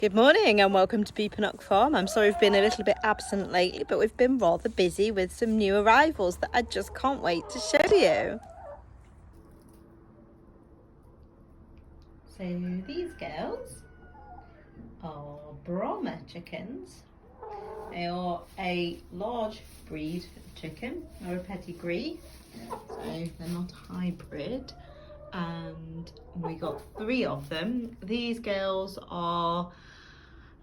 Good morning and welcome to Beepannock Farm. I'm sorry we've been a little bit absent lately, but we've been rather busy with some new arrivals that I just can't wait to show you. So these girls are Brahma chickens. They are a large breed of chicken, or a pedigree, so they're not a hybrid. And we got 3 of them. These girls are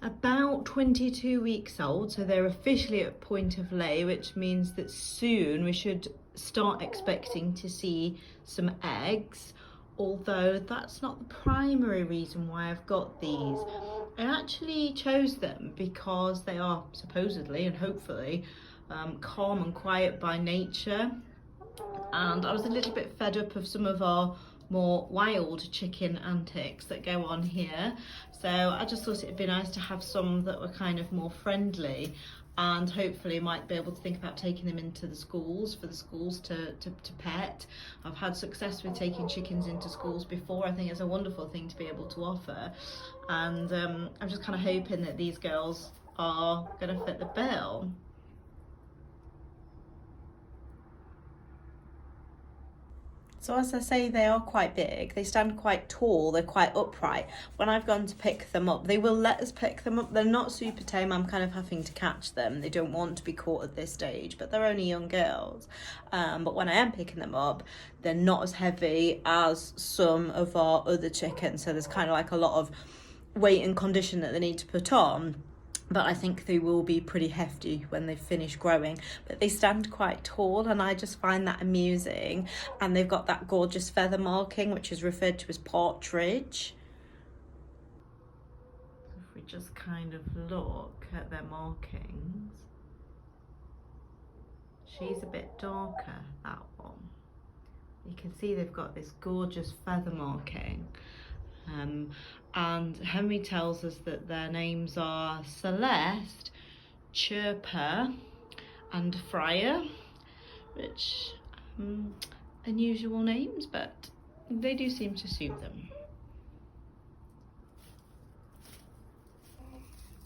about 22 weeks old, so they're officially at point of lay, which means that soon we should start expecting to see some eggs, although that's not the primary reason why I've got these. I actually chose them because they are supposedly and hopefully calm and quiet by nature, and I was a little bit fed up of some of our more wild chicken antics that go on here, so I just thought it'd be nice to have some that were kind of more friendly, and hopefully might be able to think about taking them into the schools, for the schools to pet. I've had success with taking chickens into schools before. I think it's a wonderful thing to be able to offer, and I'm just kind of hoping that these girls are going to fit the bill. So as I say, they are quite big, they stand quite tall, they're quite upright. When I've gone to pick them up, they will let us pick them up. They're not super tame, I'm kind of having to catch them. They don't want to be caught at this stage, but they're only young girls. But when I am picking them up, they're not as heavy as some of our other chickens. So there's kind of like a lot of weight and condition that they need to put on. But I think they will be pretty hefty when they finish growing. But they stand quite tall, and I just find that amusing. And they've got that gorgeous feather marking, which is referred to as partridge. If we just kind of look at their markings, she's a bit darker, that one. You can see they've got this gorgeous feather marking. And Henry tells us that their names are Celeste, Chirper and Friar, which unusual names, but they do seem to suit them.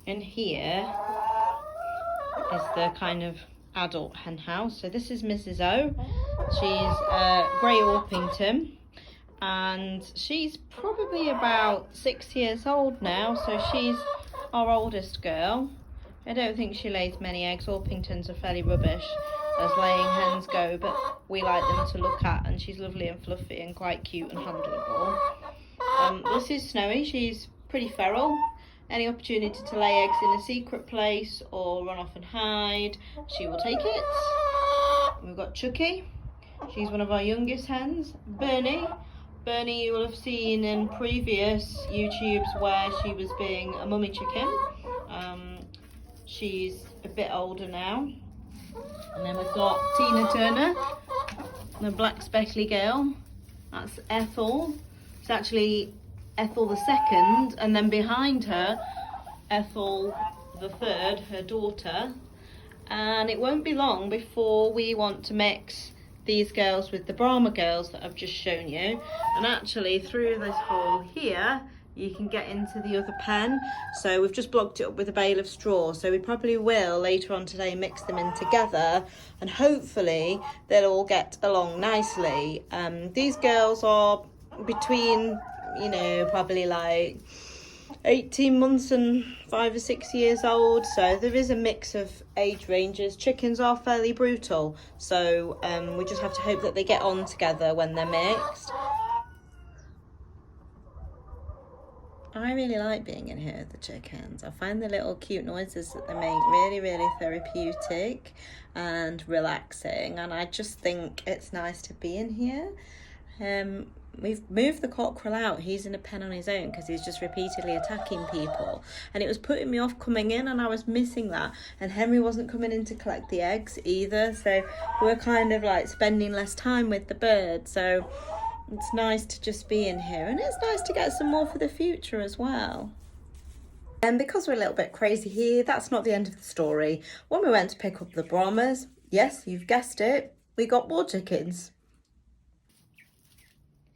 And here is the kind of adult hen house. So this is Mrs. O. She's Grey Orpington, and she's probably about 6 years old now, so she's our oldest girl. I don't think she lays many eggs. Orpingtons are fairly rubbish as laying hens go, but we like them to look at, and she's lovely and fluffy and quite cute and handleable. This is Snowy. She's pretty feral. Any opportunity to lay eggs in a secret place or run off and hide, she will take it. We've got Chucky. She's one of our youngest hens. Bernie you will have seen in previous YouTubes where she was being a mummy chicken. She's a bit older now. And then we've got Tina Turner, the black speckly girl. That's Ethel. It's actually Ethel the second, and then behind her, Ethel the third, her daughter. And it won't be long before we want to mix these girls with the Brahma girls that I've just shown you. And actually through this hole here you can get into the other pen, so we've just blocked it up with a bale of straw, so we probably will later on today mix them in together, and hopefully they'll all get along nicely. These girls are between, you know, probably like 18 months and 5 or 6 years old, so there is a mix of age ranges. Chickens are fairly brutal, so we just have to hope that they get on together when they're mixed. I really like being in here with the chickens. I find the little cute noises that they make really, really therapeutic and relaxing, and I just think it's nice to be in here. We've moved the cockerel out. He's in a pen on his own because he's just repeatedly attacking people, and it was putting me off coming in, and I was missing that. And Henry wasn't coming in to collect the eggs either, so we're kind of like spending less time with the bird. So it's nice to just be in here, and it's nice to get some more for the future as well. And because we're a little bit crazy here, that's not the end of the story. When we went to pick up the Brahmas, yes, you've guessed it, we got more chickens.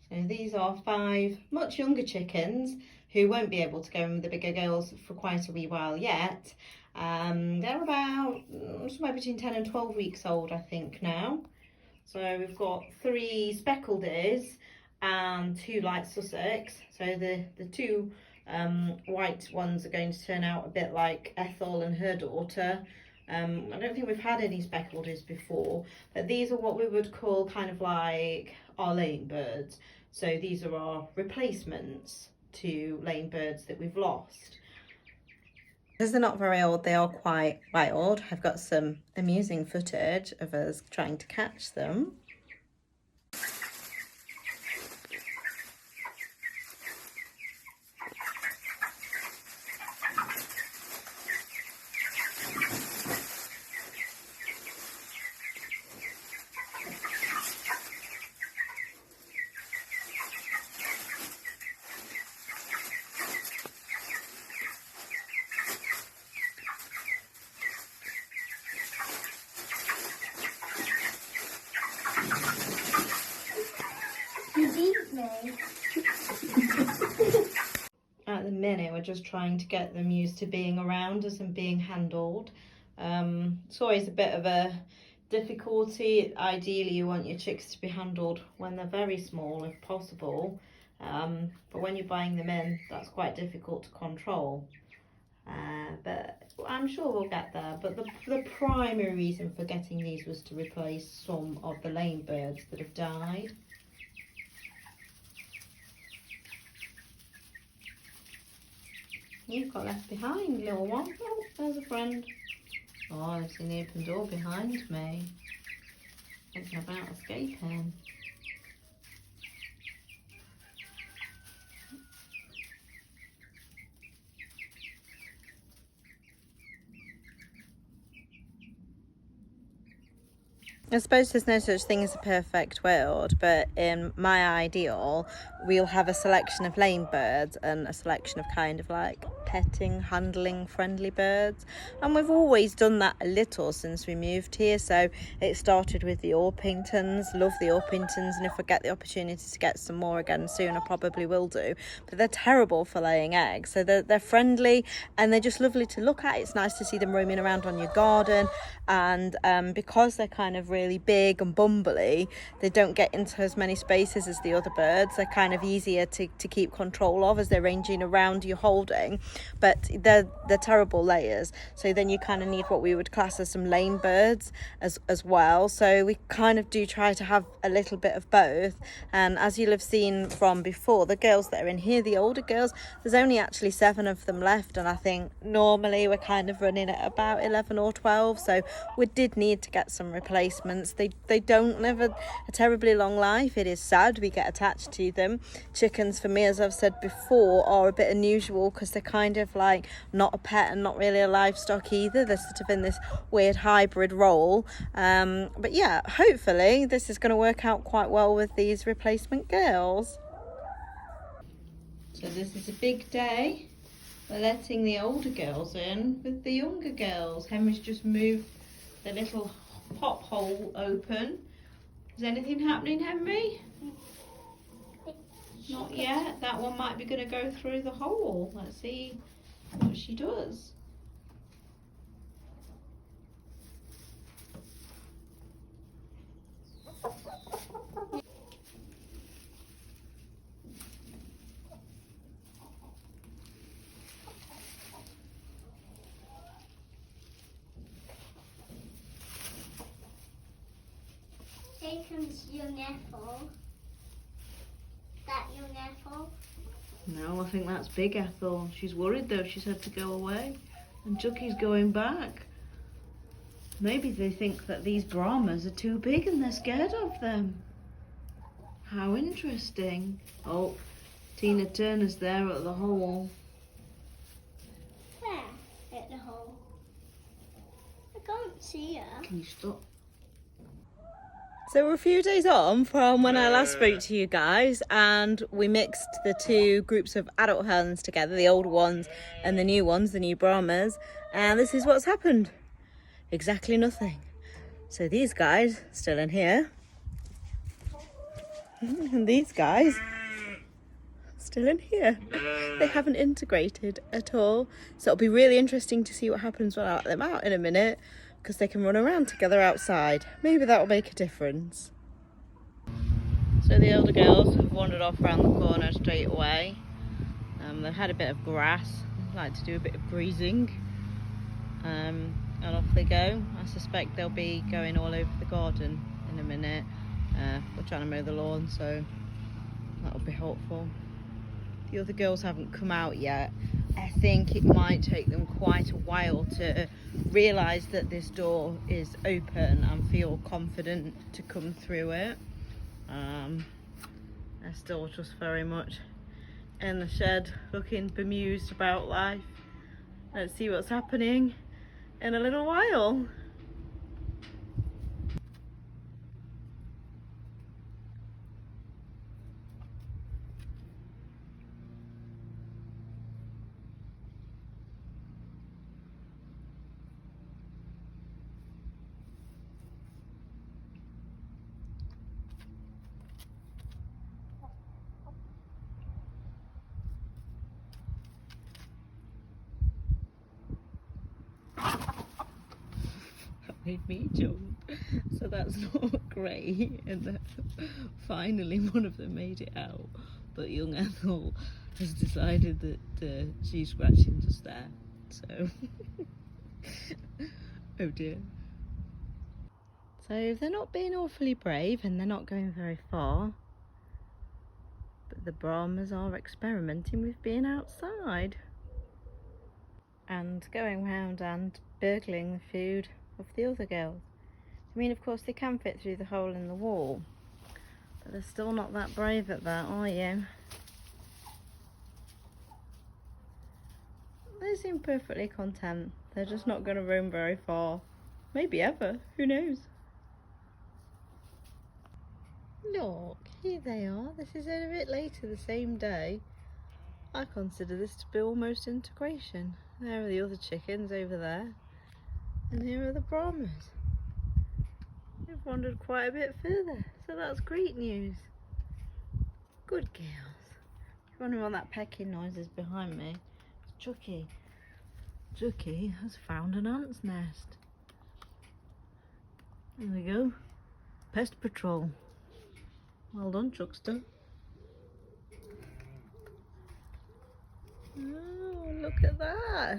So these are 5 much younger chickens who won't be able to go in with the bigger girls for quite a wee while yet. They're about somewhere between 10 and 12 weeks old, I think, now. So we've got 3 speckled ears and 2 light Sussex. So the 2 white ones are going to turn out a bit like Ethel and her daughter. I don't think we've had any speckled ears before, but these are what we would call kind of like our laying birds. So these are our replacements to laying birds that we've lost. Because they're not very old, they are quite wild. I've got some amusing footage of us trying to catch them. At the minute, we're just trying to get them used to being around us and being handled. It's always a bit of a difficulty. Ideally, you want your chicks to be handled when they're very small, if possible. But when you're buying them in, that's quite difficult to control. But I'm sure we'll get there. But the primary reason for getting these was to replace some of the laying birds that have died. You've got left behind, little one. Oh, there's a friend. Oh, I've seen the open door behind me. Thinking about escaping. I suppose there's no such thing as a perfect world, but in my ideal, we'll have a selection of laying birds and a selection of kind of like petting, handling, friendly birds. And we've always done that a little since we moved here. So it started with the Orpingtons, love the Orpingtons, and if I get the opportunity to get some more again soon, I probably will do. But they're terrible for laying eggs. So they're friendly and they're just lovely to look at. It's nice to see them roaming around on your garden. And because they're kind of really big and bumbly, they don't get into as many spaces as the other birds. They're kind of easier to keep control of as they're ranging around you holding, but they're terrible layers. So then you kind of need what we would class as some lane birds as well. So we kind of do try to have a little bit of both. And as you'll have seen from before, the girls that are in here, the older girls, there's only actually 7 of them left, and I think normally we're kind of running at about 11 or 12. So we did need to get some replacements. They don't live a terribly long life. It is sad. We get attached to them. Chickens, for me, as I've said before, are a bit unusual because they're kind of like not a pet and not really a livestock either. They're sort of in this weird hybrid role. But yeah, hopefully this is going to work out quite well with these replacement girls. So this is a big day. We're letting the older girls in with the younger girls. Henry's just moved the little pop hole open. Is anything happening, Henry? Not yet. That one might be going to go through the hole. Let's see what she does. Here comes young Ethel. That young Ethel. No, I think that's big Ethel. She's worried though. She's had to go away. And Chucky's going back. Maybe they think that these Brahmas are too big and they're scared of them. How interesting. Oh, Tina Turner's there at the hole. Where? At the hole. I can't see her. Can you stop? So we're a few days on from when I last spoke to you guys, and we mixed the 2 groups of adult hens together, the old ones and the new ones, the new Brahmas, and this is what's happened. Exactly nothing. So these guys still in here, and these guys still in here. They haven't integrated at all. So it'll be really interesting to see what happens when I let them out in a minute, because they can run around together outside. Maybe that'll make a difference. So the older girls have wandered off around the corner straight away. They've had a bit of grass, like to do a bit of grazing, and off they go. I suspect they'll be going all over the garden in a minute. We're trying to mow the lawn, so that'll be helpful. The other girls haven't come out yet. I think it might take them quite a while to realise that this door is open and feel confident to come through it. They're still just very much in the shed looking bemused about life. Let's see what's happening in a little while. Made me jump, so that's not great. And then finally one of them made it out, but young Ethel has decided that she's scratching just there, so oh dear. So they're not being awfully brave and they're not going very far, but the Brahmas are experimenting with being outside and going round and burgling the food of the other girls. I mean, of course they can fit through the hole in the wall, but they're still not that brave at that, are you? They seem perfectly content. They're just not going to roam very far. Maybe ever, who knows? Look, here they are. This is a bit later the same day. I consider this to be almost integration. There are the other chickens over there. And here are the Brahmas. They've wandered quite a bit further, so that's great news. Good girls. If you're wondering what that pecking noise is behind me, it's Chucky. Chucky has found an ant's nest. There we go. Pest Patrol. Well done, Chuckster. Oh, look at that.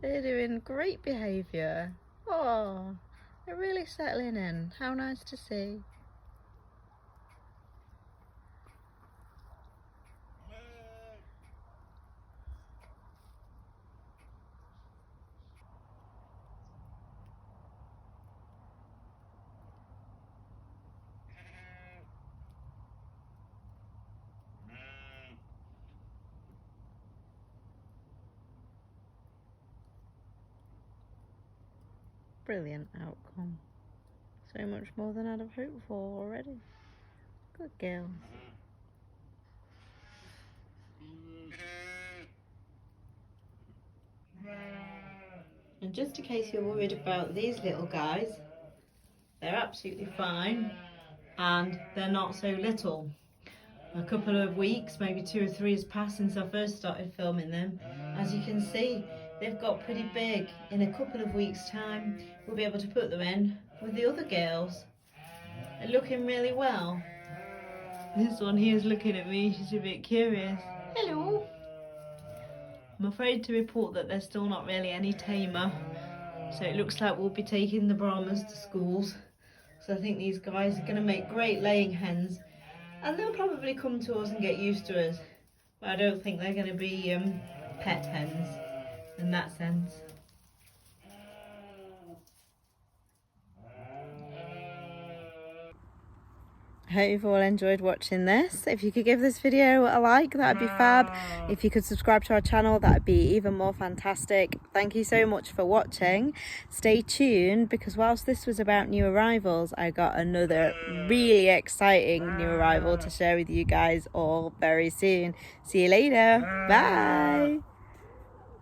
They're doing great behaviour. Oh, they're really settling in. How nice to see. Brilliant outcome. So much more than I'd have hoped for already. Good girls. And just in case you're worried about these little guys, they're absolutely fine and they're not so little. A couple of weeks, maybe 2 or 3 has passed since I first started filming them. As you can see, they've got pretty big. In a couple of weeks' time, we'll be able to put them in with the other girls. They're looking really well. This one here is looking at me, she's a bit curious. Hello. I'm afraid to report that they're still not really any tamer. So it looks like we'll be taking the Brahmas to schools. So I think these guys are going to make great laying hens. And they'll probably come to us and get used to us. But I don't think they're going to be pet hens in that sense. I hope you've all enjoyed watching this. If you could give this video a like, that'd be fab. If you could subscribe to our channel, that'd be even more fantastic. Thank you so much for watching. Stay tuned, because whilst this was about new arrivals, I got another really exciting new arrival to share with you guys all very soon. See you later. Bye.